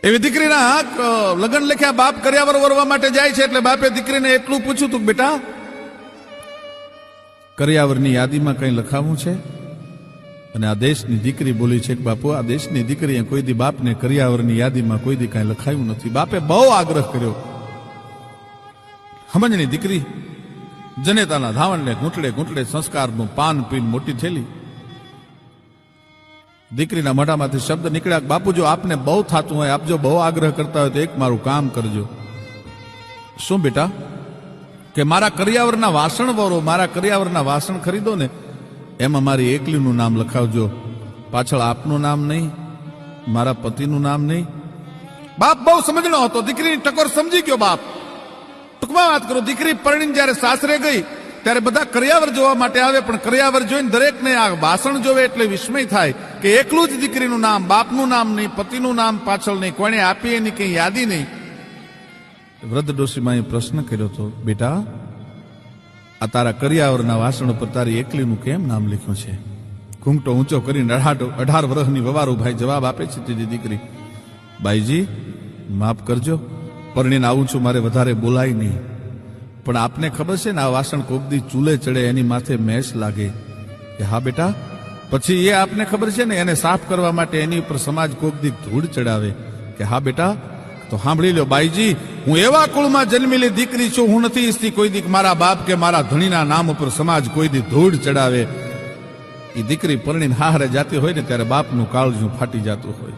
એવી દીકરીના લગ્ન લખ્યા બાપ કર્યાવર વરવા માટે જાય છે એટલે બાપે દીકરીને એટલું પૂછ્યું તું, બેટા કર્યાવરની યાદીમાં કંઈ લખાવું છે? અને આ દેશની દીકરી બોલી છે કે બાપુ, આ દેશની દીકરીએ કોઈ દી બાપને કર્યાવરની યાદીમાં કોઈ દી કાંઈ લખાયું નથી. બાપે બહુ આગ્રહ કર્યો. સમજણી દીકરી જનેતાના ધાવણને ઘૂંટડે ઘૂંટડે સંસ્કારનું પાન પીને મોટી થયેલી. દીકરીના મોઢામાંથી શબ્દ નીકળ્યા, બાપુ જો આપને બહુ થતું હોય, આપ જો બહુ આગ્રહ કરતા હોય તો એક મારું કામ કરજો. શું બેટા? કે મારા કર્યાવરના વાસણ વરો, મારા કર્યાવરના વાસણ ખરીદો ને, એમાં મારી એકલીનું નામ લખાવજો, પાછળ આપનું નામ નહીં, મારા પતિનું નામ નહીં. બાપ બહુ સમજણો હતો, દીકરીની ટકોર સમજી ગયો બાપ. ટૂંકમાં વાત કરું, દીકરી પરણીને જયારે સાસરે ગઈ ત્યારે બધા કર્યાવર જોવા માટે આવે, પણ કર્યાવર જોઈને દરેકને આ વાસણ જોવે એટલે વિસ્મય થાય કે એકલું જ દીકરીનું નામ, બાપનું નામ નહીં, પતિનું નામ પાછળ નહીં, કોણે આપી એની કઈ યાદી નહીં. વૃદ્ધ ડોશીમાએ પ્રશ્ન કર્યો હતો, બેટા આ તારા કર્યાવરના વાસણ પર તારી એકલીનું કેમ નામ લખ્યું છે? ઘૂંઘટો ઊંચો કરીને 18 વર્ષની વવારુભાઈ જવાબ આપે છે. તેની દીકરી, બાઈજી માફ કરજો, પરણીને આવું છું, મારે વધારે બોલાય નહીં, પણ આપને ખબર છે ને આ વાસણ કોકદી ચૂલે ચડે એની માથે મેશ લાગે. કે હા બેટા. પછી એ આપને ખબર છે ને એને સાફ કરવા માટે એની ઉપર સમાજ કોકદી ધૂળ ચડાવે. કે હા બેટા. તો સાંભળી લો બાઈજી, હું એવા કુળમાં જન્મેલી દીકરી છું, હું નથી ઈચ્છતી કોઈ દી મારા બાપ કે મારા ધણીના નામ ઉપર સમાજ કોઈ દી ધૂળ ચડાવે. એ દીકરી પરણીને હારે જાતી હોય ને ત્યારે બાપનું કાળજું ફાટી જતું હોય.